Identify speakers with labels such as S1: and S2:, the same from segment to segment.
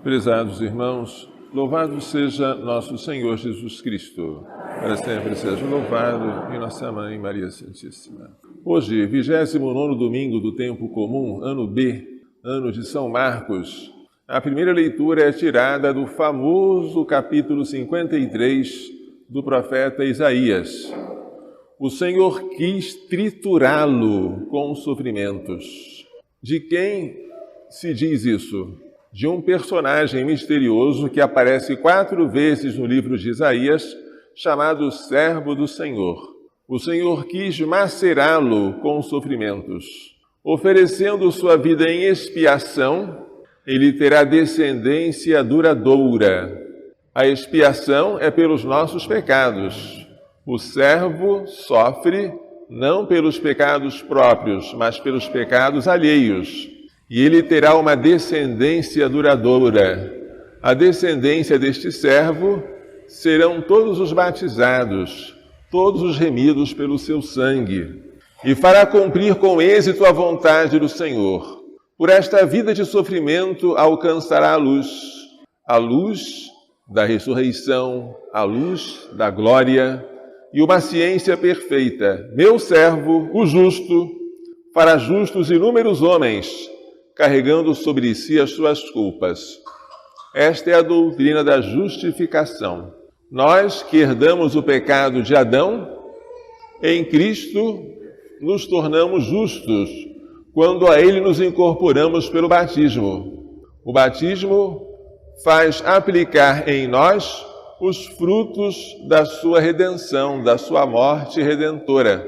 S1: Prezados irmãos, louvado seja nosso Senhor Jesus Cristo. Para sempre seja louvado e nossa Mãe Maria Santíssima. Hoje, 29º domingo do tempo comum, ano B, ano de São Marcos. A primeira leitura é tirada do famoso capítulo 53 do profeta Isaías. O Senhor quis triturá-lo com sofrimentos. De quem se diz isso? De um personagem misterioso que aparece 4 vezes no livro de Isaías, chamado Servo do Senhor. O Senhor quis macerá-lo com sofrimentos. Oferecendo sua vida em expiação, ele terá descendência duradoura. A expiação é pelos nossos pecados. O servo sofre não pelos pecados próprios, mas pelos pecados alheios. E ele terá uma descendência duradoura. A descendência deste servo serão todos os batizados, todos os remidos pelo seu sangue, e fará cumprir com êxito a vontade do Senhor. Por esta vida de sofrimento alcançará a luz da ressurreição, a luz da glória e uma ciência perfeita. Meu servo, o justo, fará justos inúmeros homens, carregando sobre si as suas culpas. Esta é a doutrina da justificação. Nós que herdamos o pecado de Adão, em Cristo nos tornamos justos quando a Ele nos incorporamos pelo batismo. O batismo faz aplicar em nós os frutos da sua redenção, da sua morte redentora.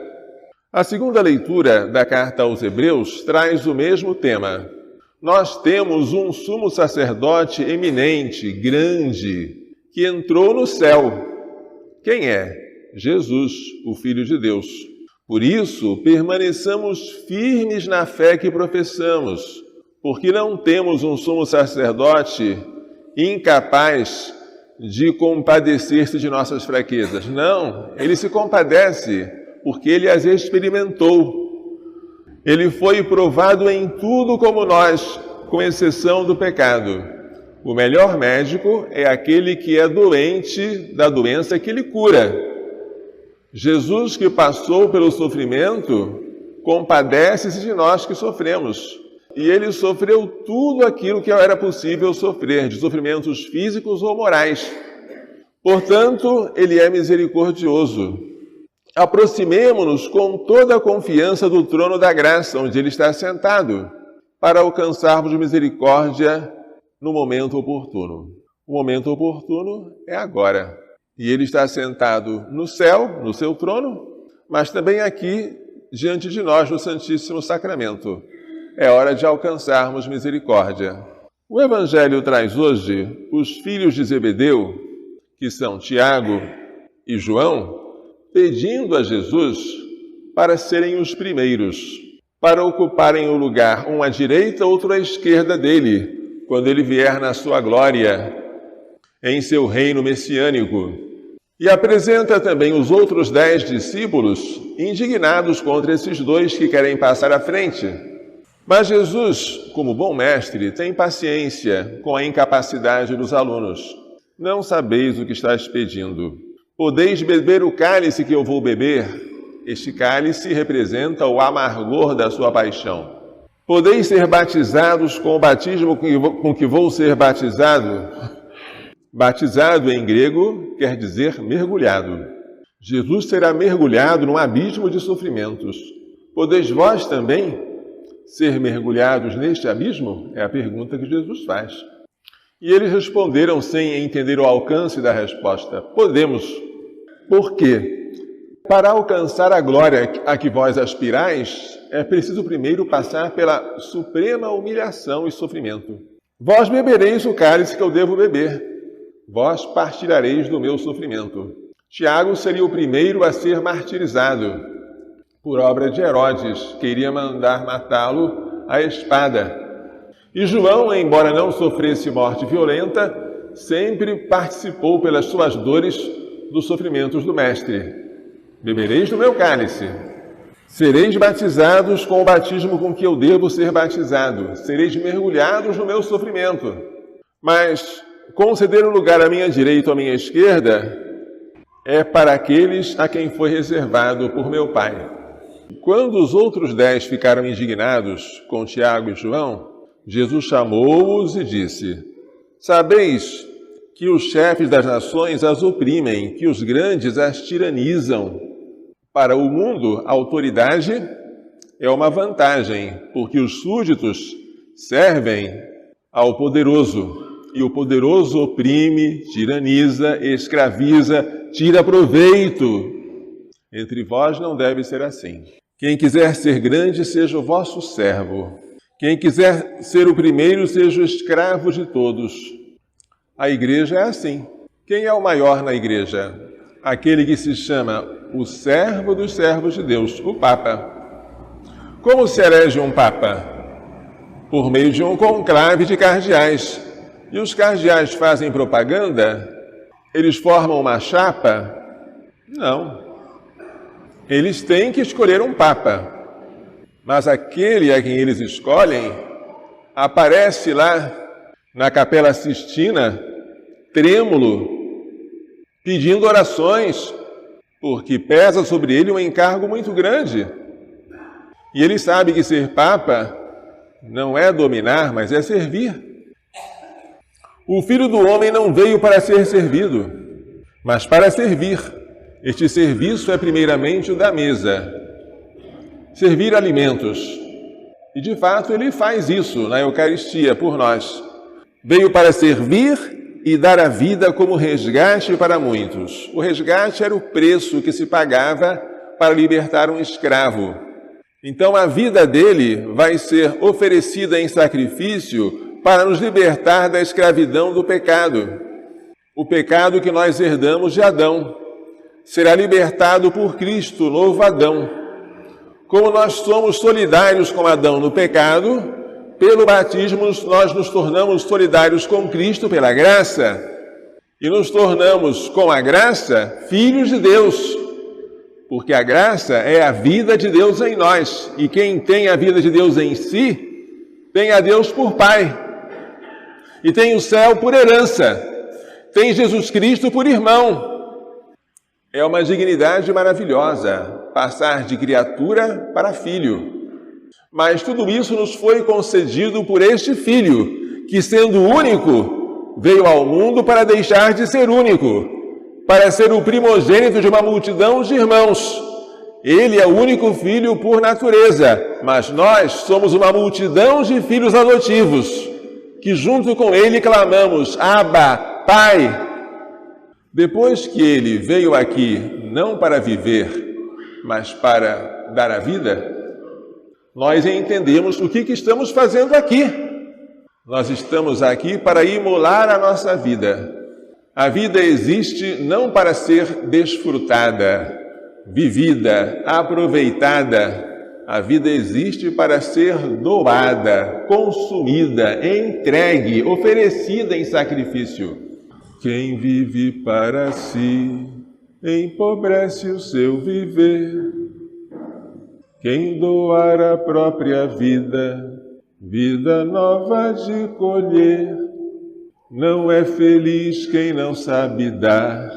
S1: A segunda leitura da carta aos Hebreus traz o mesmo tema. Nós temos um sumo sacerdote eminente, grande, que entrou no céu. Quem é? Jesus, o Filho de Deus. Por isso, permaneçamos firmes na fé que professamos, porque não temos um sumo sacerdote incapaz de compadecer-se de nossas fraquezas. Não, ele se compadece, porque ele as experimentou. Ele foi provado em tudo como nós, com exceção do pecado. O melhor médico é aquele que é doente da doença que ele cura. Jesus, que passou pelo sofrimento, compadece-se de nós que sofremos. E ele sofreu tudo aquilo que era possível sofrer, de sofrimentos físicos ou morais. Portanto, ele é misericordioso. Aproximemo-nos com toda a confiança do trono da graça, onde ele está sentado, para alcançarmos misericórdia no momento oportuno. O momento oportuno é agora. E ele está sentado no céu, no seu trono, mas também aqui, diante de nós, no Santíssimo Sacramento. É hora de alcançarmos misericórdia. O Evangelho traz hoje os filhos de Zebedeu, que são Tiago e João, pedindo a Jesus para serem os primeiros, para ocuparem o lugar, um à direita, outro à esquerda dele, quando ele vier na sua glória, em seu reino messiânico. E apresenta também os outros 10 discípulos, indignados contra esses 2 que querem passar à frente. Mas Jesus, como bom mestre, tem paciência com a incapacidade dos alunos. Não sabeis o que estáis pedindo. Podeis beber o cálice que eu vou beber? Este cálice representa o amargor da sua paixão. Podeis ser batizados com o batismo com que vou ser batizado? Batizado em grego quer dizer mergulhado. Jesus será mergulhado num abismo de sofrimentos. Podeis vós também ser mergulhados neste abismo? É a pergunta que Jesus faz. E eles responderam sem entender o alcance da resposta. Podemos. Por quê? Para alcançar a glória a que vós aspirais, é preciso primeiro passar pela suprema humilhação e sofrimento. Vós bebereis o cálice que eu devo beber. Vós partilhareis do meu sofrimento. Tiago seria o primeiro a ser martirizado por obra de Herodes, que iria mandar matá-lo à espada. E João, embora não sofresse morte violenta, sempre participou pelas suas dores dos sofrimentos do Mestre. Bebereis do meu cálice. Sereis batizados com o batismo com que eu devo ser batizado. Sereis mergulhados no meu sofrimento. Mas conceder um lugar à minha direita ou à minha esquerda é para aqueles a quem foi reservado por meu Pai. Quando os outros 10 ficaram indignados com Tiago e João, Jesus chamou-os e disse: sabeis que os chefes das nações as oprimem, que os grandes as tiranizam. Para o mundo, a autoridade é uma vantagem, porque os súditos servem ao poderoso, e o poderoso oprime, tiraniza, escraviza, tira proveito. Entre vós não deve ser assim. Quem quiser ser grande, seja o vosso servo. Quem quiser ser o primeiro, seja o escravo de todos. A igreja é assim. Quem é o maior na igreja? Aquele que se chama o servo dos servos de Deus, o Papa. Como se elege um Papa? Por meio de um conclave de cardeais. E os cardeais fazem propaganda? Eles formam uma chapa? Não. Eles têm que escolher um Papa. Mas aquele a quem eles escolhem aparece lá na Capela Sistina, trêmulo, pedindo orações, porque pesa sobre ele um encargo muito grande. E ele sabe que ser Papa não é dominar, mas é servir. O Filho do Homem não veio para ser servido, mas para servir. Este serviço é primeiramente o da mesa. Servir alimentos. E de fato ele faz isso na Eucaristia por nós. Veio para servir e dar a vida como resgate para muitos. O resgate era o preço que se pagava para libertar um escravo. Então a vida dele vai ser oferecida em sacrifício para nos libertar da escravidão do pecado. O pecado que nós herdamos de Adão será libertado por Cristo, novo Adão. Como nós somos solidários com Adão no pecado, pelo batismo nós nos tornamos solidários com Cristo pela graça e nos tornamos, com a graça, filhos de Deus, porque a graça é a vida de Deus em nós, e quem tem a vida de Deus em si, tem a Deus por Pai, e tem o céu por herança, tem Jesus Cristo por irmão. É uma dignidade maravilhosa, passar de criatura para filho. Mas tudo isso nos foi concedido por este Filho, que sendo único, veio ao mundo para deixar de ser único, para ser o primogênito de uma multidão de irmãos. Ele é o único filho por natureza, mas nós somos uma multidão de filhos adotivos, que junto com ele clamamos, Abba, Pai. Depois que ele veio aqui, não para viver, mas para dar a vida, nós entendemos o que estamos fazendo aqui. Nós estamos aqui para imolar a nossa vida. A vida existe não para ser desfrutada, vivida, aproveitada. A vida existe para ser doada, consumida, entregue, oferecida em sacrifício. Quem vive para si, empobrece o seu viver. Quem doar a própria vida, vida nova de colher. Não é feliz quem não sabe dar,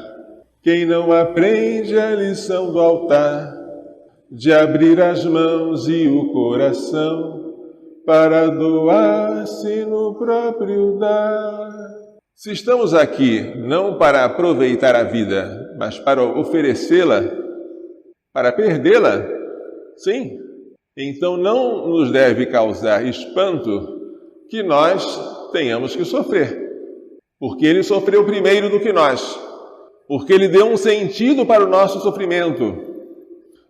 S1: quem não aprende a lição do altar, de abrir as mãos e o coração, para doar-se no próprio dar. Se estamos aqui não para aproveitar a vida, mas para oferecê-la, para perdê-la, sim, então não nos deve causar espanto que nós tenhamos que sofrer, porque ele sofreu primeiro do que nós, porque ele deu um sentido para o nosso sofrimento,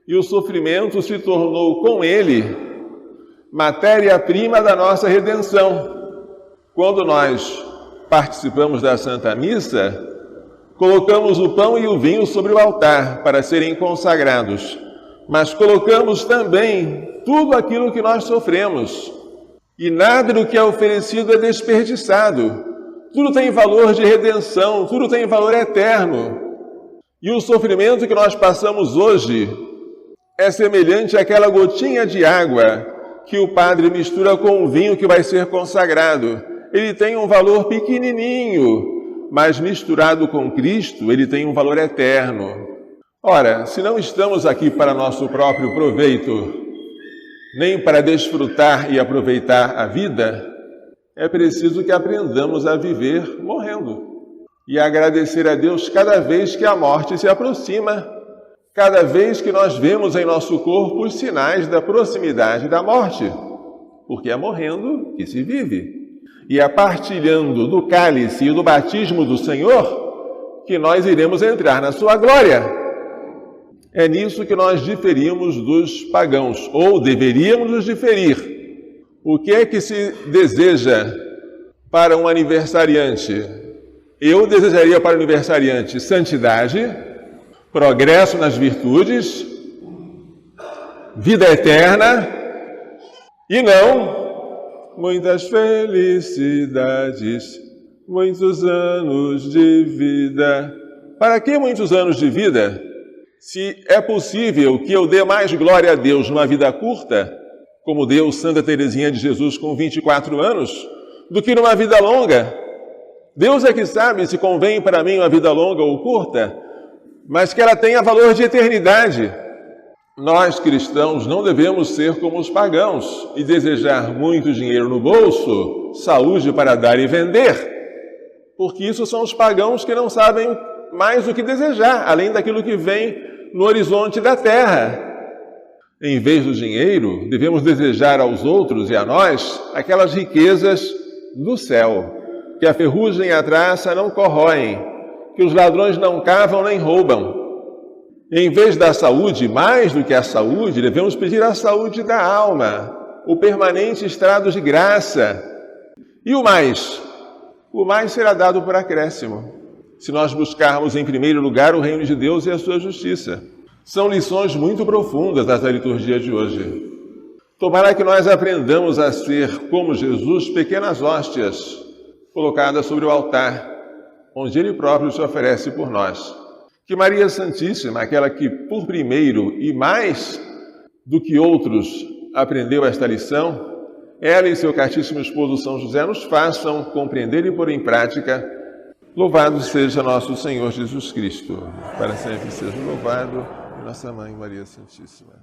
S1: e o sofrimento se tornou com ele matéria-prima da nossa redenção. Quando nós participamos da Santa Missa, colocamos o pão e o vinho sobre o altar para serem consagrados, mas colocamos também tudo aquilo que nós sofremos, e nada do que é oferecido é desperdiçado. Tudo tem valor de redenção, tudo tem valor eterno. E o sofrimento que nós passamos hoje é semelhante àquela gotinha de água que o padre mistura com o vinho que vai ser consagrado. ele tem um valor pequenininho, mas misturado com Cristo, ele tem um valor eterno. Ora, se não estamos aqui para nosso próprio proveito, nem para desfrutar e aproveitar a vida, é preciso que aprendamos a viver morrendo e agradecer a Deus cada vez que a morte se aproxima, cada vez que nós vemos em nosso corpo os sinais da proximidade da morte, porque é morrendo que se vive. E é partilhando do cálice e do batismo do Senhor que nós iremos entrar na sua glória. É nisso que nós diferimos dos pagãos, ou deveríamos nos diferir. O que é que se deseja para um aniversariante? Eu desejaria para o aniversariante santidade, progresso nas virtudes, vida eterna e não muitas felicidades, muitos anos de vida. Para que muitos anos de vida? Se é possível que eu dê mais glória a Deus numa vida curta, como deu Santa Teresinha de Jesus com 24 anos, do que numa vida longa. Deus é que sabe se convém para mim uma vida longa ou curta, mas que ela tenha valor de eternidade. Nós, cristãos, não devemos ser como os pagãos e desejar muito dinheiro no bolso, saúde para dar e vender, porque isso são os pagãos que não sabem mais o que desejar, além daquilo que vem no horizonte da terra. Em vez do dinheiro, devemos desejar aos outros e a nós aquelas riquezas do céu, que a ferrugem e a traça não corroem, que os ladrões não cavam nem roubam. Em vez da saúde, mais do que a saúde, devemos pedir a saúde da alma, o permanente estado de graça. E o mais? O mais será dado por acréscimo, se nós buscarmos em primeiro lugar o reino de Deus e a sua justiça. São lições muito profundas da liturgia de hoje. Tomara que nós aprendamos a ser, como Jesus, pequenas hóstias colocadas sobre o altar, onde Ele próprio se oferece por nós. Que Maria Santíssima, aquela que por primeiro e mais do que outros aprendeu esta lição, ela e seu castíssimo esposo São José nos façam compreender e pôr em prática. Louvado seja nosso Senhor Jesus Cristo, para sempre seja louvado, e nossa Mãe Maria Santíssima.